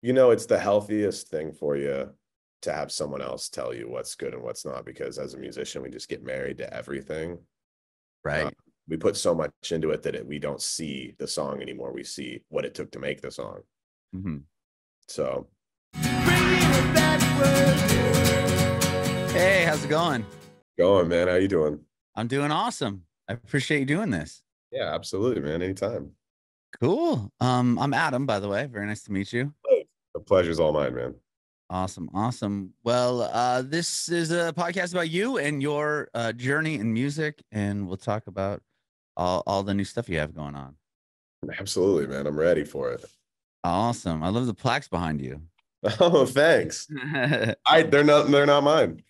It's the healthiest thing for you to have someone else tell you what's good and what's not, because as a musician, we just get married to everything. Uh, Right. we put so much into it that we don't see the song anymore. We see what it took to make the song. Mm-hmm. So. Hey, how's it going? Going, man. How you doing? I'm doing awesome. I appreciate you doing this. Yeah, absolutely, man. Anytime. Cool. I'm Adam, by the way. Very nice to meet you. The pleasure's all mine, man. Awesome. Awesome. Well, this is a podcast about you and your journey in music, and we'll talk about all the new stuff you have going on. Absolutely, man. I'm ready for it. Awesome. I love the plaques behind you. Oh, thanks. They're not mine.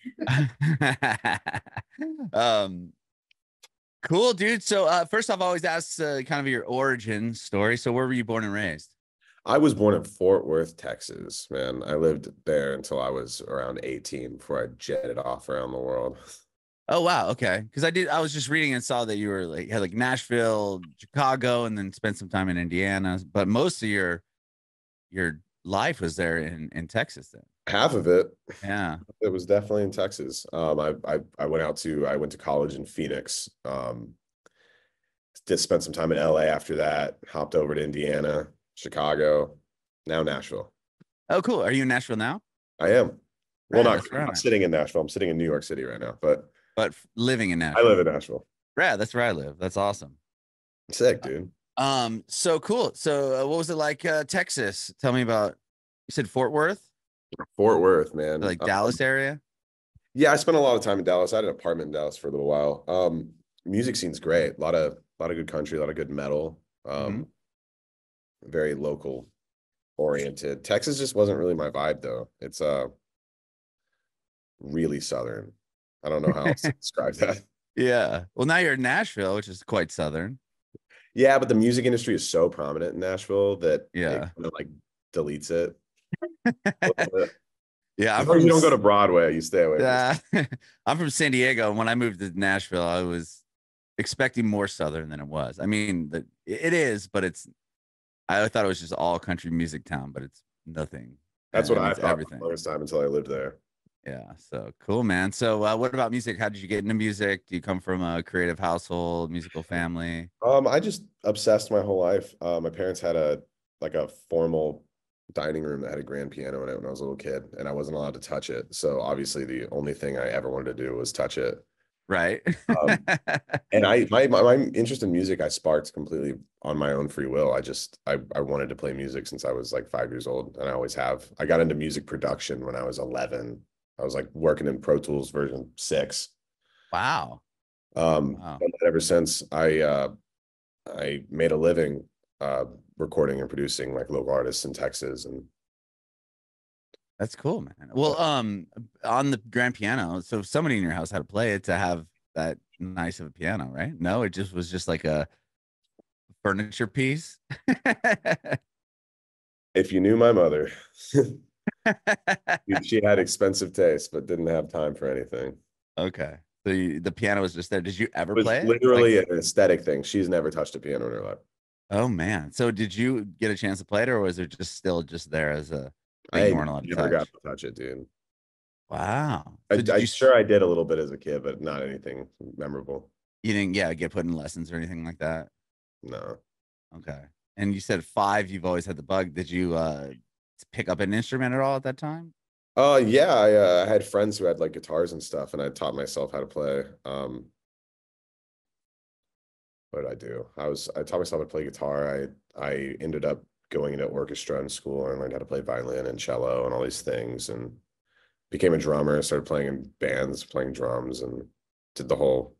Cool, dude. So first off, I always ask kind of your origin story. So where were you born and raised? I was born in Fort Worth, Texas, man. I lived there until I was around 18 before I jetted off around the world. Oh, wow. Okay. Because I was just reading and saw that you were had Nashville, Chicago, and then spent some time in Indiana. But most of your life was there in Texas then. Half of it. Yeah. It was definitely in Texas. I went to college in Phoenix. Did spend some time in LA after that, hopped over to Indiana, Chicago, now Nashville. Oh, cool. Are you in Nashville now? I am. Well, Rad, I'm not sitting in Nashville. I'm sitting in New York City right now, but living in Nashville. I live in Nashville. Yeah, that's where I live. That's awesome. Sick, dude. So cool. So what was it like, Texas? Tell me about, you said Fort Worth? Fort Worth, man. Like Dallas area? Yeah, I spent a lot of time in Dallas. I had an apartment in Dallas for a little while. Music scene's great. A lot of good country, a lot of good metal. Very local oriented. Texas just wasn't really my vibe though. It's really southern. I don't know how else to describe that. Yeah. Well, now you're in Nashville, which is quite southern. Yeah, but the music industry is so prominent in Nashville that yeah, it kind of like deletes it. Yeah, as long as you don't go to Broadway, you stay away. I'm from San Diego, and when I moved to Nashville, I was expecting more southern than it was. I mean, it is, but I thought it was just all country music town, but it's nothing. That's what I thought everything. The first time until I lived there. Yeah, so cool, man. So what about music? How did you get into music? Do you come from a creative household, musical family? I just obsessed my whole life. My parents had a formal dining room that had a grand piano in it when I was a little kid, and I wasn't allowed to touch it. So obviously the only thing I ever wanted to do was touch it. Right. And my interest in music, I sparked completely on my own free will. I wanted to play music since I was like 5 years old, and I always have. I got into music production when I was 11. I was like working in Pro Tools version 6. Wow. Wow. And ever since I made a living recording and producing like local artists in Texas. And that's cool, man. Well, on the grand piano, so somebody in your house had to play it to have that nice of a piano, right? No, it just was just like a furniture piece. If you knew my mother, she had expensive taste, but didn't have time for anything. Okay. So the piano was just there. Did you ever play it? Literally an aesthetic thing. She's never touched a piano in her life. Oh man. So did you get a chance to play it, or was it just still there as a I never got to touch it, dude. Wow. So I'm sure I did a little bit as a kid, but not anything memorable. You didn't get put in lessons or anything like that? No. Okay. And you said 5, you've always had the bug. Did you pick up an instrument at all at that time? Yeah, I had friends who had like guitars and stuff, and I taught myself how to play. What did I do? I taught myself how to play guitar. I ended up going into orchestra in school and learned how to play violin and cello and all these things, and became a drummer. Started playing in bands, playing drums, and did the whole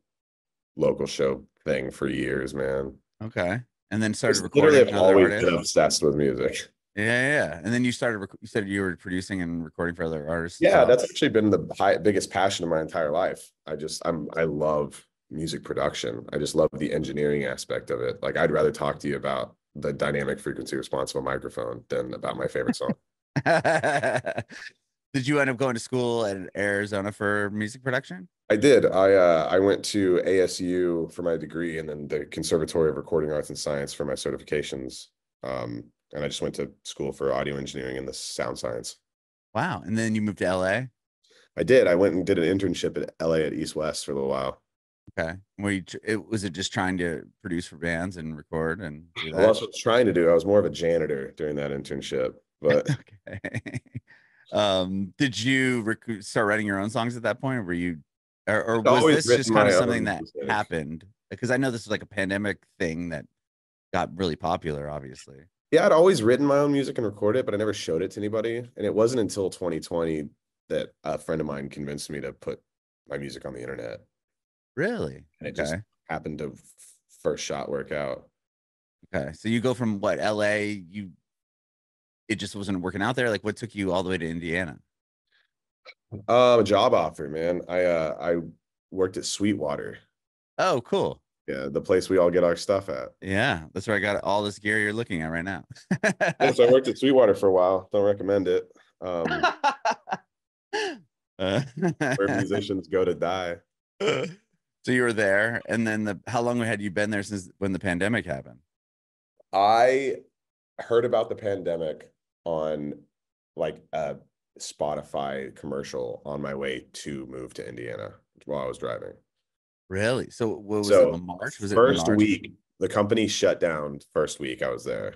local show thing for years, man. Okay. And then started recording. I've always been obsessed with music. Yeah. And then you started, you said you were producing and recording for other artists. Yeah, that's actually been the biggest passion of my entire life. I love music production. I just love the engineering aspect of it. Like, I'd rather talk to you about the dynamic frequency response of a microphone than about my favorite song. Did you end up going to school in Arizona for music production? I did. I went to ASU for my degree, and then the Conservatory of Recording Arts and Science for my certifications. and I just went to school for audio engineering and the sound science. Wow. And then you moved to LA. I did. I went and did an internship at LA at East West for a little while. Okay. Were you, was it just trying to produce for bands and record and do Well, that? that's what I was trying to do. I was more of a janitor during that internship, but Okay. Did you start writing your own songs at that point, or were you, or I'd was always this just written kind my of something own that music. happened? Because I know this was like a pandemic thing that got really popular, obviously. Yeah, I'd always written my own music and recorded it, but I never showed it to anybody. And it wasn't until 2020 that a friend of mine convinced me to put my music on the internet. Really? And it just Okay. happened to first shot work out. Okay. So you go from what, LA, it just wasn't working out there. Like what took you all the way to Indiana? A job offer, man. I worked at Sweetwater. Oh, cool. Yeah, the place we all get our stuff at. Yeah, that's where I got all this gear you're looking at right now. Yeah, so I worked at Sweetwater for a while. Don't recommend it. Where musicians go to die. So you were there, and then how long had you been there since when the pandemic happened? I heard about the pandemic on like a Spotify commercial on my way to move to Indiana while I was driving. Really? So what was it? So March? Was it in first March? week, the company shut down. First week I was there.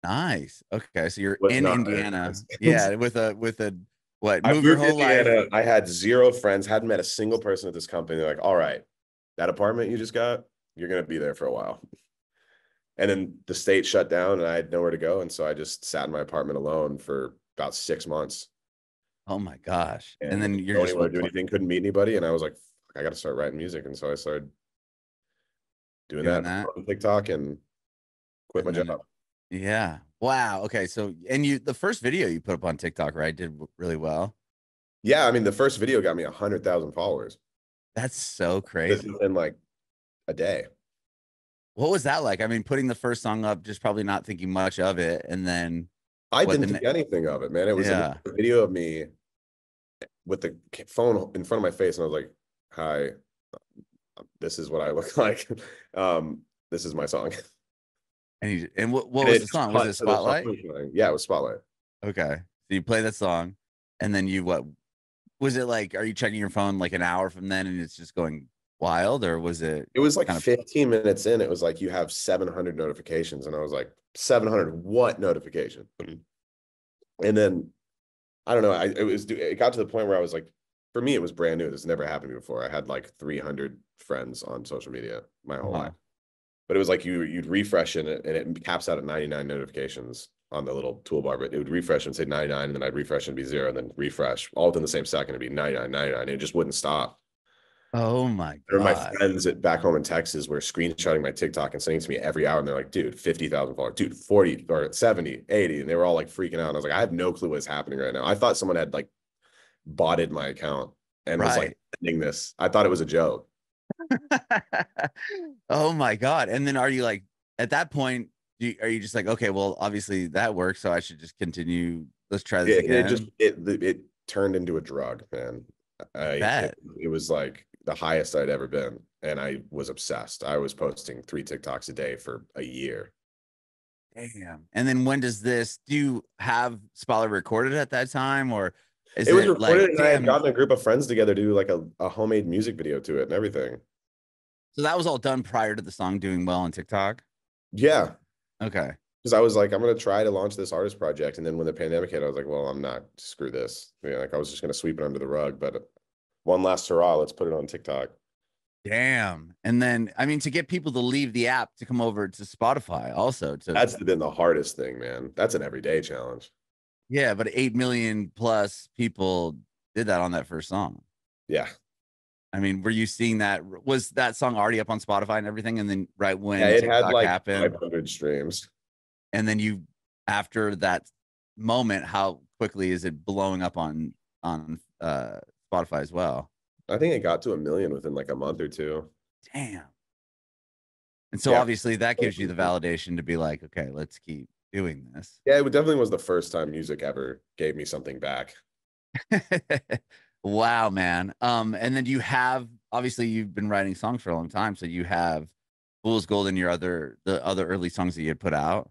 Nice. Okay, so you're Was in not very Indiana. nice. Yeah, with a what? I Move your moved to whole life. Indiana. I had zero friends, hadn't met a single person at this company. They're like, all right, that apartment you just got, you're gonna be there for a while. And then the state shut down and I had nowhere to go. And so I just sat in my apartment alone for about 6 months Oh my gosh! And and then couldn't you're go just anywhere, what? do anything, couldn't meet anybody. And I was like, I got to start writing music. And so I started doing Doing that that, on TikTok and quit my and then job. yeah. Wow. Okay. So and the first video you put up on TikTok, right, did really well. Yeah. I mean, the first video got me 100,000 followers. That's so This crazy. is in like a day. What was that like? I mean, putting the first song up, just probably not thinking much of it, and then I what didn't the think anything of it, man. It was a yeah. video of me with the phone in front of my face. And I was like, hi, this is what I look like. This is my song. And what And was it the just song? Was cut it to the song Spotlight? playing. Yeah, it was Spotlight. Okay. So you play that song, and then you what was it like? Are you checking your phone like an hour from then and it's just going wild, or was it It was like kind of 15 minutes in. It was like you have 700 notifications. And I was like, 700 what notification? And then I don't know. It got to the point where I was like, for me, it was brand new. This never happened to me before. I had like 300 friends on social media my whole uh-huh. life. But it was like you'd refresh it and it caps out at 99 notifications on the little toolbar, but it would refresh and say 99, and then I'd refresh and be 0, and then refresh all within the same second. It'd be 99, 99. And it just wouldn't stop. Oh my Or my God. friends back home in Texas were screenshotting my TikTok and sending it to me every hour. And they're like, dude, 50,000 followers, dude, 40 or 70, 80. And they were all like freaking out. And I was like, I have no clue what's happening right now. I thought someone had like botted my account and was like Right. sending this. I thought it was a joke. Oh my God. And then are you like at that point, are you just like, okay, well, obviously that works, so I should just continue. Let's try this It just, again. it turned into a drug, man. I I, it, bet. it was like the highest I'd ever been. And I was obsessed. I was posting 3 TikToks a day for a year. Damn. And then when does this, do you have Spotlight recorded at that time, or is It was it recorded like, and I had damn? gotten a group of friends together to do like a homemade music video to it and everything. So that was all done prior to the song doing well on TikTok? Yeah. Okay. Because I was like, I'm gonna try to launch this artist project. And then when the pandemic hit, I was like, well, I'm not, screw this. Like I was just gonna sweep it under the rug. But one last hurrah, let's put it on TikTok. Damn. And then, I mean, to get people to leave the app to come over to Spotify also to, That's been the hardest thing, man. That's an everyday challenge. yeah, but 8 million plus people did that on that first song. Yeah. I mean, were you seeing that? Was that song already up on Spotify and everything? And then right Yeah, when it had TikTok like happened, 500 streams. and then after that moment, how quickly is it blowing up on Spotify as well? I think it got to 1 million within like a month or two. Damn. And so Yeah. obviously that gives you the validation to be like, okay, let's keep doing this. Yeah, it definitely was the first time music ever gave me something back. Wow, man. And then you have obviously you've been writing songs for a long time, so you have Fool's Gold and the other early songs that you had put out.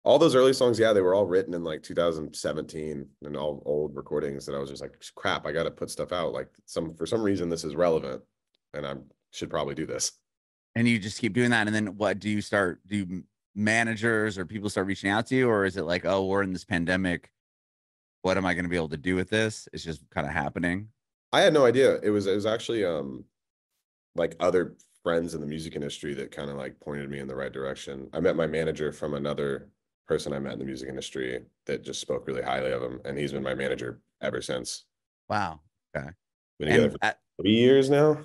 All those early songs, yeah, they were all written in like 2017 and all old recordings that I was just like, crap, I got to put stuff out. Like for some reason this is relevant and I should probably do this. And you just keep doing that. And then what do you start? Do managers or people start reaching out to you? Or is it like, oh, we're in this pandemic. What am I going to be able to do with this? It's just kind of happening. I had no idea. It was actually like other friends in the music industry that kind of like pointed me in the right direction. I met my manager from another person I met in the music industry that just spoke really highly of him, and he's been my manager ever since. Wow. Okay. Been together And for 3 years now.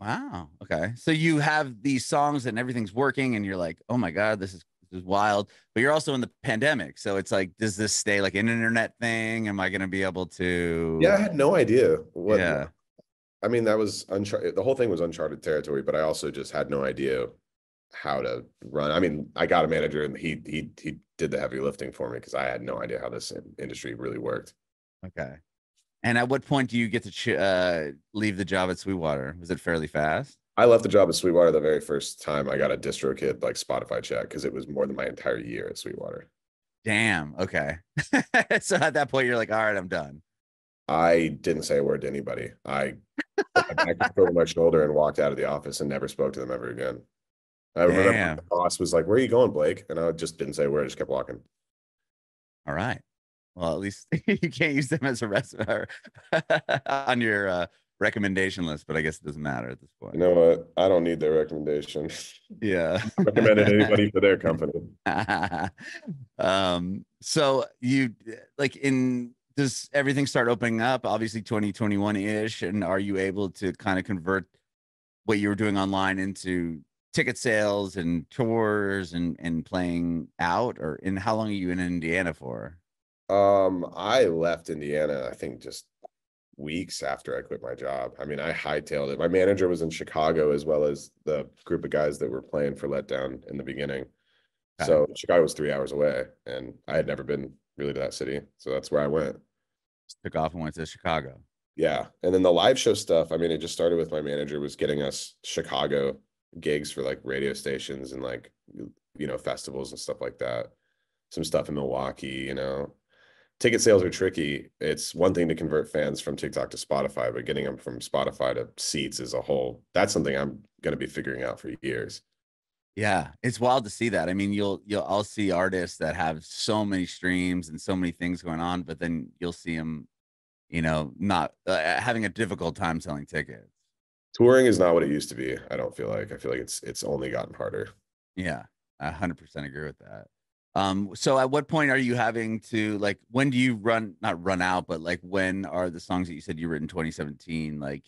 wow. Okay. So you have these songs and everything's working, and you're like, oh my God, this is wild. But you're also in the pandemic. So it's like, does this stay like an internet thing? Am I going to be able to? Yeah, I had no idea what. Yeah. I mean, that was uncharted. The whole thing was uncharted territory, but I also just had no idea how to run. I mean, I got a manager and he did the heavy lifting for me because I had no idea how this industry really worked. Okay. And at what point do you get to leave the job at Sweetwater? Was it fairly fast? I left the job at Sweetwater the very first time I got a DistroKid like Spotify check because it was more than my entire year at Sweetwater. Damn. Okay. So at that point, you're like, all right, I'm done. I didn't say a word to anybody. I put my backpack over my shoulder and walked out of the office and never spoke to them ever again. I remember Damn. the boss was like, "Where are you going, Blake?" And I just didn't say a word. I just kept walking. All right. Well, at least you can't use them as a recipe on your recommendation list, but I guess it doesn't matter at this point. You know what? I don't need their recommendation. Yeah. I recommended anybody for their company. So you like does everything start opening up? Obviously 2021-ish, and are you able to kind of convert what you were doing online into ticket sales and tours and playing out? Or in how long are you in Indiana for? I left Indiana, I think just weeks after I quit my job. I mean, I hightailed it. My manager was in Chicago as well as the group of guys that were playing for Letdown in the beginning. Okay. So Chicago was 3 hours away, and I had never been really to that city. So that's where I went. Took off and went to Chicago. Yeah. And then the live show stuff, I mean, it just started with my manager was getting us Chicago gigs for like radio stations and like, festivals and stuff like that. Some stuff in Milwaukee. Ticket sales are tricky. It's one thing to convert fans from TikTok to Spotify, but getting them from Spotify to seats is a whole, that's something I'm going to be figuring out for years. Yeah, it's wild to see that. I mean, I'll see artists that have so many streams and so many things going on, but then you'll see them, not having a difficult time selling tickets. Touring is not what it used to be. I don't feel like. I feel like it's only gotten harder. Yeah, I 100% agree with that. So at what point are you having to like, when do you not run out, but like, when are the songs that you said you wrote in 2017? Like,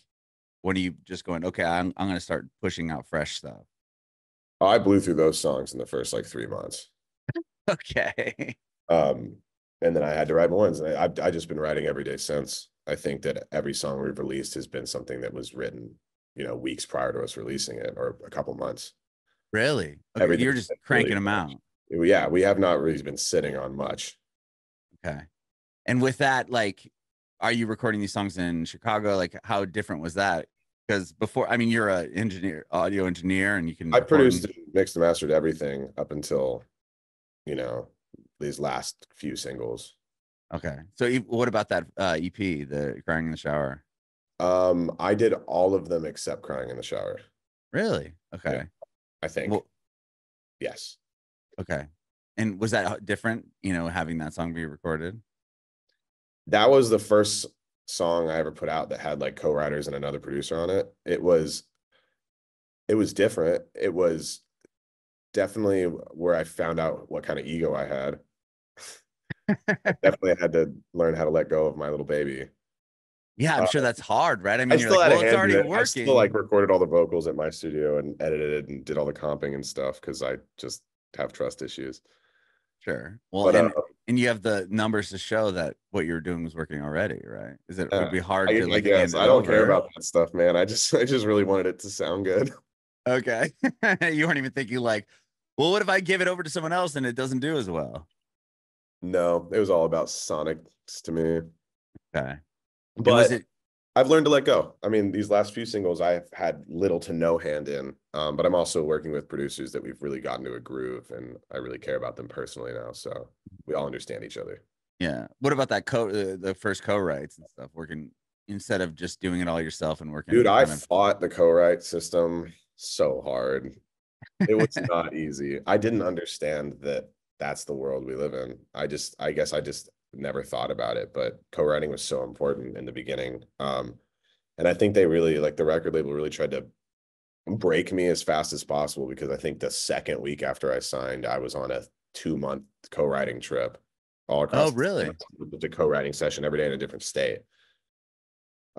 when are you just going, okay, I'm going to start pushing out fresh stuff? Oh, I blew through those songs in the first like 3 months. Okay. And then I had to write more ones, and I just been writing every day since. I think that every song we've released has been something that was written, weeks prior to us releasing it, or a couple months. Really? Okay, you're just cranking really them out. Yeah, we have not really been sitting on much. Okay. And with that, like, are you recording these songs in Chicago? Like, how different was that? Because before, I mean, you're an audio engineer, and you can. I produced, mixed, and mastered everything up until, these last few singles. Okay. So what about that EP, the Crying in the Shower? I did all of them except Crying in the Shower. Really? Okay. Yeah, I think. Well, yes. Okay. And was that different, having that song be recorded? That was the first song I ever put out that had like co-writers and another producer on it. It was different. It was definitely where I found out what kind of ego I had. I definitely had to learn how to let go of my little baby. Yeah, I'm sure that's hard, right? I mean, you're like, well, it's already working. I still like recorded all the vocals at my studio and edited it and did all the comping and stuff because I just have trust issues. Sure. Well, but, and you have the numbers to show that what you're doing was working already, right? Would be hard to like hand it I don't over. care about that stuff, man. I just really wanted it to sound good. Okay. You weren't even thinking like, well, what if I give it over to someone else and it doesn't do as well? No, it was all about sonics to me. Okay. But I've learned to let go. I mean, these last few singles I've had little to no hand in, but I'm also working with producers that we've really gotten to a groove, and I really care about them personally now. So we all understand each other. Yeah. What about that the first co-writes and stuff, working instead of just doing it all yourself and Dude, working I kind of. fought the co-write system so hard. It was not easy. I didn't understand that that's the world we live in. I guess I just never thought about it, but co-writing was so important in the beginning. And I think they really, like the record label really tried to break me as fast as possible, because I think the second week after I signed, I was on a 2-month co-writing trip all Oh, across really? the co-writing session every day in a different state.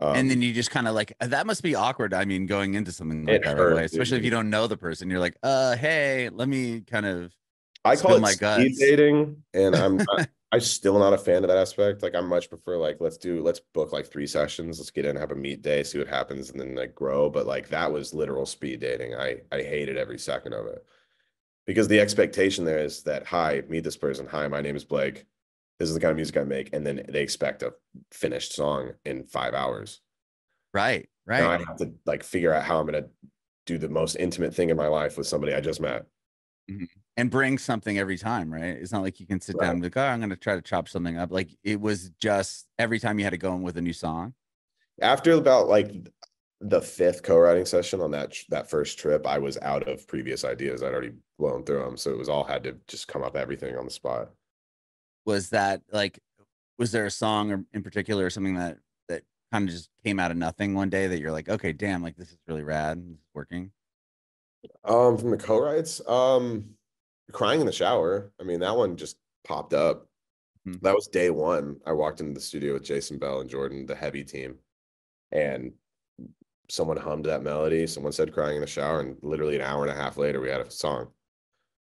And then Um, you just kind of like that must be awkward. I mean, going into something like it that right away, hurt, especially if you dude. don't know the person. You're like, hey, let me kind of I call spill it my speed guts. dating, and I'm still not a fan of that aspect. Like I much prefer like let's book like 3 sessions, let's get in, have a meet day, see what happens, and then like grow. But like that was literal speed dating. I hated every second of it, because the expectation there is that, hi, meet this person. Hi, my name is Blake. This is the kind of music I make, and then they expect a finished song in 5 hours. Right, Now right. I have to like figure out how I'm gonna do the most intimate thing in my life with somebody I just met. Mhm. And bring something every time, right? It's not like you can sit down Right. and be like, oh, I'm going to try to chop something up. Like it was just every time you had to go in with a new song. After about like the fifth co-writing session on that first trip, I was out of previous ideas. I'd already blown through them, so it was all had to just come up everything on the spot. Was that like, was there a song or in particular or something that kind of just came out of nothing one day that you're like, okay, damn, like this is really rad and this is working? From the co-writes, crying in the shower. I mean, that one just popped up. Hmm. That was day one. I walked into the studio with Jason Bell and Jordan, the heavy team, and someone hummed that melody. Someone said crying in the shower, and literally an hour and a half later, we had a song.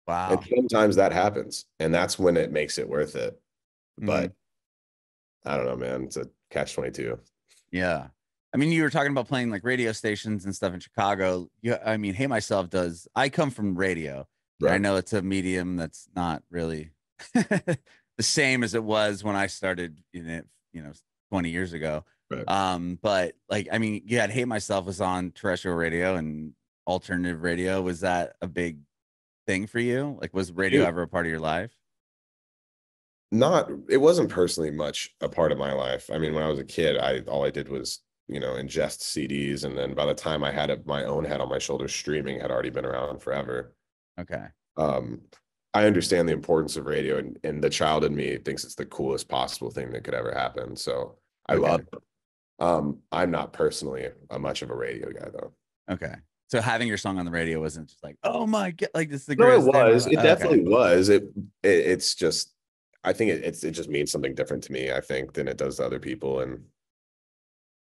And Wow. sometimes that happens, and that's when it makes it worth it. Hmm. But I don't know, man. It's a catch 22. Yeah. I mean, you were talking about playing like radio stations and stuff in Chicago. Yeah. I mean, Hey Myself does. I come from radio. And I Right. know it's a medium that's not really the same as it was when I started in it, 20 years ago. Right. But like, I mean, you had Hate Myself was on terrestrial radio and alternative radio. Was that a big thing for you? Like, was radio Dude, ever a part of your life? it wasn't personally much a part of my life. I mean, when I was a kid, all I did was, ingest CDs. And then by the time I had my own head on my shoulders, streaming had already been around forever. Okay. Um, I understand the importance of radio, and the child in me thinks it's the coolest possible thing that could ever happen. So I love Okay. it. I'm not personally much of a radio guy though. Okay. So having your song on the radio wasn't just like, oh my God, like this is the No, it greatest day of my was. life. It Okay. definitely was. It's just, I think it just means something different to me, I think, than it does to other people. And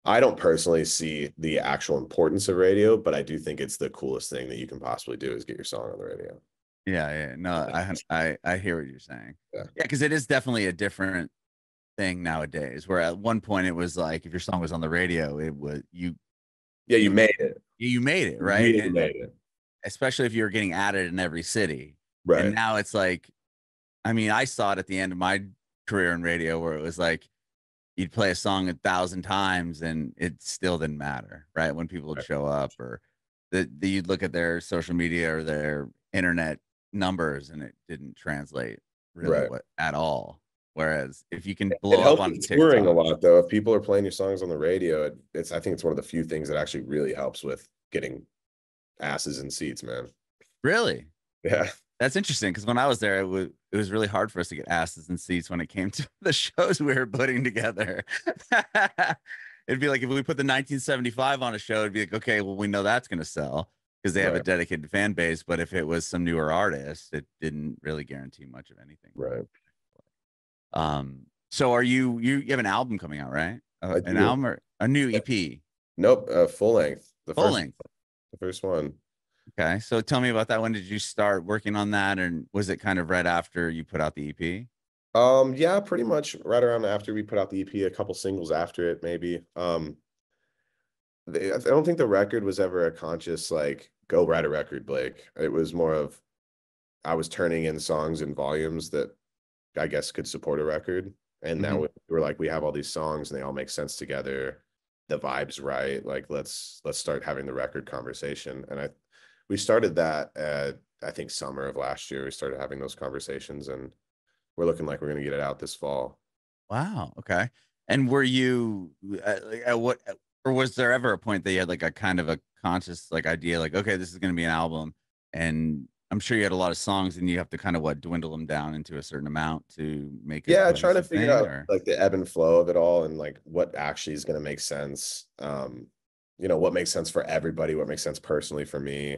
I don't personally see the actual importance of radio, but I do think it's the coolest thing that you can possibly do is get your song on the radio. Yeah, yeah. No, I hear what you're saying. Yeah. Yeah, because it is definitely a different thing nowadays. Where at one point it was like if your song was on the radio, it was Yeah, you you made it. you made it, You right? really And made it. especially if you were getting added in every city. And Right. now it's like, I mean, I saw it at the end of my career in radio where it was like you'd play a song 1,000 times and it still didn't matter, right? When people would Right. show up or you'd look at their social media or their internet numbers and it didn't translate really Right. what at all. Whereas if you can It blow up helps on with touring a TikTok, lot, though. If people are playing your songs on the radio, I think it's one of the few things that actually really helps with getting asses in seats, man. really, Yeah. that's interesting because when I was there, it was really hard for us to get asses in seats when it came to the shows we were putting together. It'd be like if we put the 1975 on a show, it'd be like, okay, well, we know that's going to sell because they have a Right. dedicated fan base. But if it was some newer artist, it didn't really guarantee much of anything. Right. So are you have an album coming out, right? I An do. album or a new EP, Nope. Full length. full length. The first one. Okay, so tell me about that. When did you start working on that, and was it kind of right after you put out the EP? Yeah, pretty much right around after we put out the EP, a couple singles after it, maybe. I don't think the record was ever a conscious like go write a record, Blake. It was more of I was turning in songs in volumes that I guess could support a record. And now Hmm. we're like, we have all these songs and they all make sense together. the vibe's right. Like let's start having the record conversation. And we started that at I think summer of last year. We started having those conversations, and we're looking like we're gonna get it out this fall. Wow. Okay. And were you like, at what, or was there ever a point that you had like a kind of a conscious like idea, like, okay, this is going to be an album, and I'm sure you had a lot of songs, and you have to kind of what dwindle them down into a certain amount to make a Yeah, trying to cohesive figure thing, out or like the ebb and flow of it all and like what actually is gonna make sense. What makes sense for everybody, what makes sense personally for me.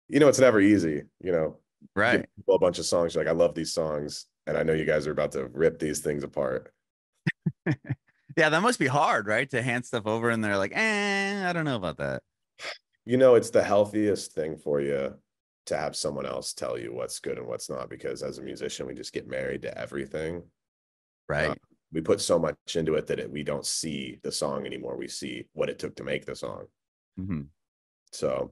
It's never easy, give right? people a bunch of songs, you're like, I love these songs, and I know you guys are about to rip these things apart. Yeah, that must be hard, right? To hand stuff over, and they're like, I don't know about that. It's the healthiest thing for you to have someone else tell you what's good and what's not, because as a musician, we just get married to everything. Uh, Right. we put so much into it that we don't see the song anymore. We see what it took to make the song. Hmm. So,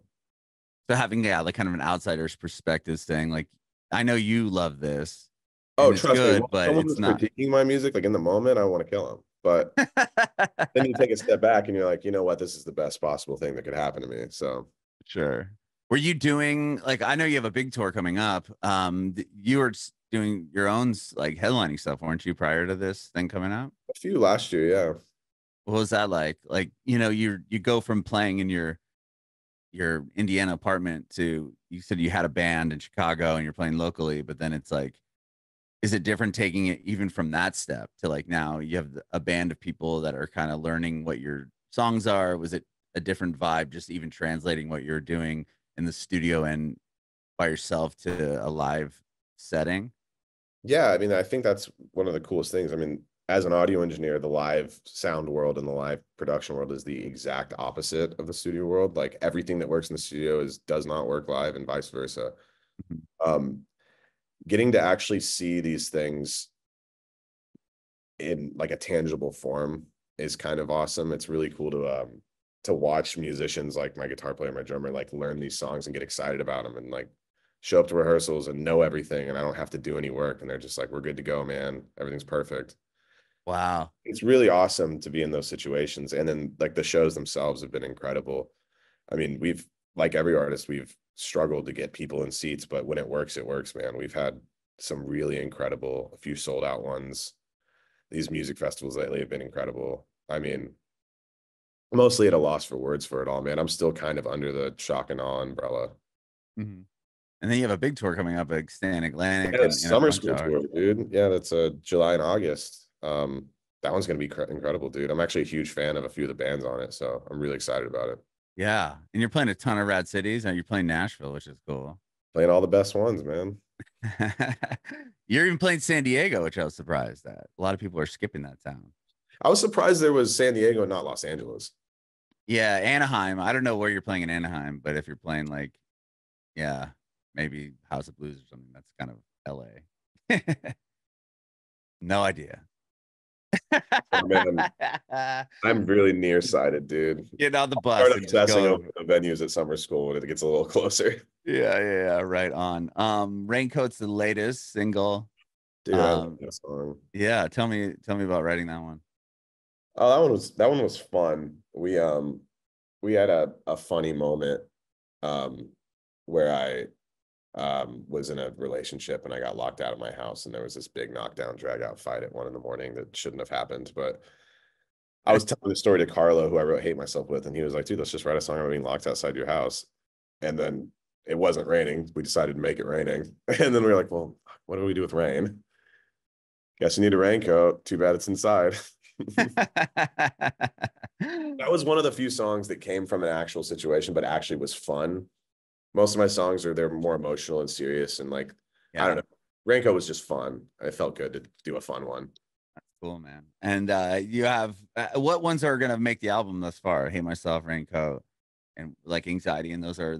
So having, yeah, like kind of an outsider's perspective, saying like, I know you love this, oh, and it's trust me, when good, but someone it's was not. critiquing my music, like in the moment, I want to kill them. But then you take a step back and you're like, you know what? This is the best possible thing that could happen to me. So, Sure. Were you doing like, I know you have a big tour coming up. You were doing your own like headlining stuff, weren't you, prior to this thing coming out? a few last year, yeah. What was that like? Like, you go from playing in your Indiana apartment to, you said you had a band in Chicago and you're playing locally, but then it's like, is it different taking it even from that step to like now you have a band of people that are kind of learning what your songs are? Was it a different vibe, just even translating what you're doing in the studio and by yourself to a live setting? Yeah, I mean, I think that's one of the coolest things. I mean, as an audio engineer, the live sound world and the live production world is the exact opposite of the studio world. Like everything that works in the studio does not work live and vice versa. Mhm. Um, Getting to actually see these things in like a tangible form is kind of awesome. It's really cool to watch musicians like my guitar player, my drummer, like learn these songs and get excited about them and like show up to rehearsals and know everything and I don't have to do any work and they're just like, we're good to go, man. Everything's perfect. Wow. It's really awesome to be in those situations. And then like the shows themselves have been incredible. I mean, we've like every artist, we've struggled to get people in seats, but when it works, man. We've had some really incredible, a few sold out ones. These music festivals lately have been incredible. I mean, mostly at a loss for words for it all, man. I'm still kind of under the shock and awe umbrella. Mhm. And then you have a big tour coming up, like Stan Atlantic Yeah, the and a summer bunch school of. tour, dude. Yeah, that's July and August. That one's gonna be incredible, dude. I'm actually a huge fan of a few of the bands on it, so I'm really excited about it. Yeah. And you're playing a ton of rad cities, and you're playing Nashville, which is cool. Playing all the best ones, man. You're even playing San Diego, which I was surprised at. A lot of people are skipping that town. I was surprised there was San Diego, not Los Angeles. Yeah, Anaheim. I don't know where you're playing in Anaheim, but if you're playing like, yeah, maybe House of Blues or something, that's kind of LA. No idea. Oh, man, I'm really nearsighted, dude. Get on the bus Start and just obsessing over go. the venues at summer school when it gets a little closer. Yeah, right on. Raincoat's the latest single. Dude, I love Um, that song. yeah, tell me about writing that one. Oh, that one was fun. We had a funny moment um where I was in a relationship and I got locked out of my house and there was this big knockdown drag out fight at 1 a.m. that shouldn't have happened. But I was telling the story to Carlo, who I wrote Hate Myself with, and he was like, dude, let's just write a song about being locked outside your house. And then it wasn't raining. We decided to make it raining. And then we were like, well, what do we do with rain? Guess you need a raincoat. Too bad it's inside. That was one of the few songs that came from an actual situation, but actually was fun. Most of my songs they're more emotional and serious and like, I don't Yeah, know. Raincoat was just fun. It felt good to do a fun one. cool, man. And you have what ones are gonna make the album thus far? Hate Myself, Raincoat, and like Anxiety, and those are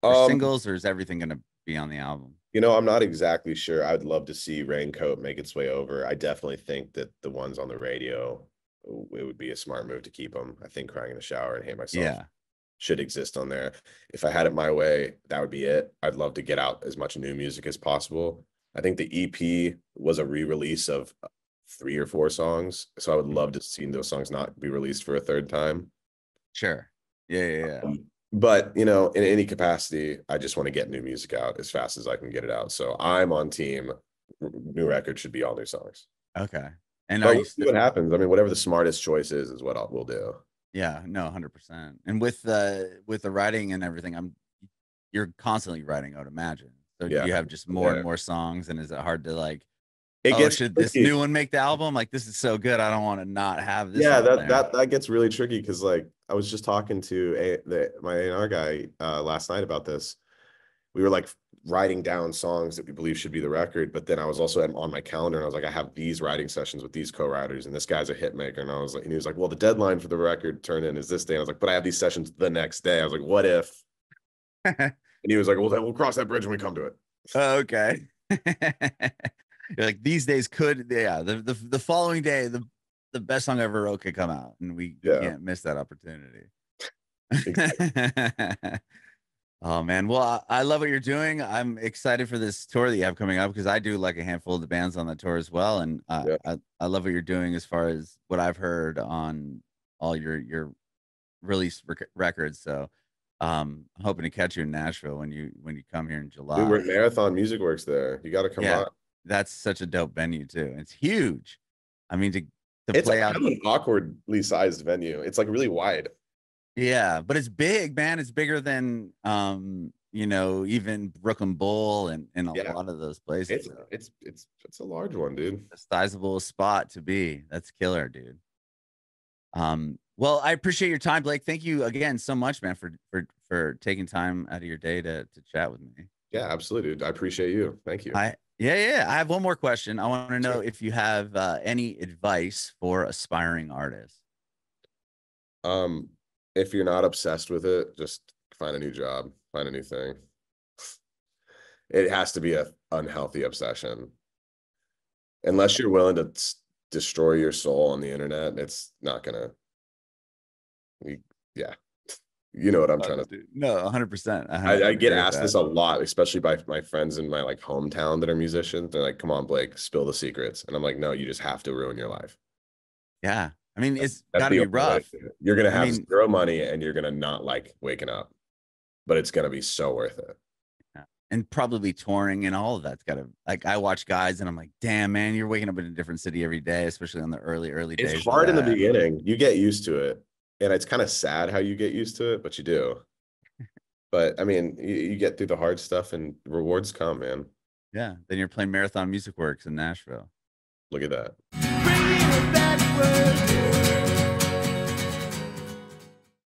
Um, singles, or is everything gonna be on the album? I'm not exactly sure. I'd love to see Raincoat make its way over. I definitely think that the ones on the radio, it would be a smart move to keep them. I think Crying in the Shower and Hate Myself Yeah, should exist on there. If I had it my way, that would be it. I'd love to get out as much new music as possible. I think the EP was a re-release of 3 or 4 songs. So I would love to see those songs not be released for a third time. Sure. Yeah. But you know, in any capacity, I just want to get new music out as fast as I can get it out. So I'm on team. New record should be all new songs. Okay. And But are we'll you see what happens. I mean, whatever the smartest choice is what we'll do. Yeah, no, 100%. And with the writing and everything, you're constantly writing, I would imagine. So do Yeah. you have just more and more songs, and is it hard to like, It oh, gets should tricky. this new one make the album? Like, this is so good, I don't want to not have this. Yeah, on that gets really tricky because like I was just talking to my A&R guy last night about this. We were like writing down songs that we believe should be the record, but then I was also on my calendar and I was like, I have these writing sessions with these co-writers and this guy's a hit maker. And I was like, and he was like, well, the deadline for the record turn in is this day. And I was like, but I have these sessions the next day. I was like, what if? And he was like, well, then we'll cross that bridge when we come to it. Oh, okay. You're like, these days the following day, the best song I ever wrote could come out, and we can't miss that opportunity. Exactly. Oh man, well, I love what you're doing. I'm excited for this tour that you have coming up because I do like a handful of the bands on the tour as well, and I love what you're doing as far as what I've heard on all your release records. So I'm hoping to catch you in Nashville when you come here in July. Dude, we're at Marathon Music Works there. You got to come by. That's such a dope venue too. It's huge. I mean, to it's play like out an awkwardly sized venue. It's like really wide. Yeah, but it's big, man. It's bigger than you know, even Brooklyn Bowl and a lot of those places. It's a large one, dude. A sizable spot to be. That's killer, dude. Well, I appreciate your time, Blake. Thank you again so much, man, for taking time out of your day to chat with me. Yeah, absolutely, dude. I appreciate you. Thank you. I have one more question. I want to know if you have any advice for aspiring artists. If you're not obsessed with it, just find a new job, find a new thing. It has to be an unhealthy obsession. Unless you're willing to destroy your soul on the internet, it's not gonna. Yeah, you know what I'm trying to do. No, 100%. I get asked this a lot, especially by my friends in my like hometown that are musicians. They're like, "Come on, Blake, spill the secrets," and I'm like, "No, you just have to ruin your life." Yeah. I mean, it's got to be rough. You're going to have zero money and you're going to not like waking up, but it's going to be so worth it. Yeah. And probably touring and all of that's got to, like, I watch guys and I'm like, damn, man, you're waking up in a different city every day, especially on the early days. It's hard in the beginning. You get used to it. And it's kind of sad how you get used to it, but you do. But I mean, you get through the hard stuff and rewards come, man. Yeah. Then you're playing Marathon Music Works in Nashville. Look at that. Bringing it back.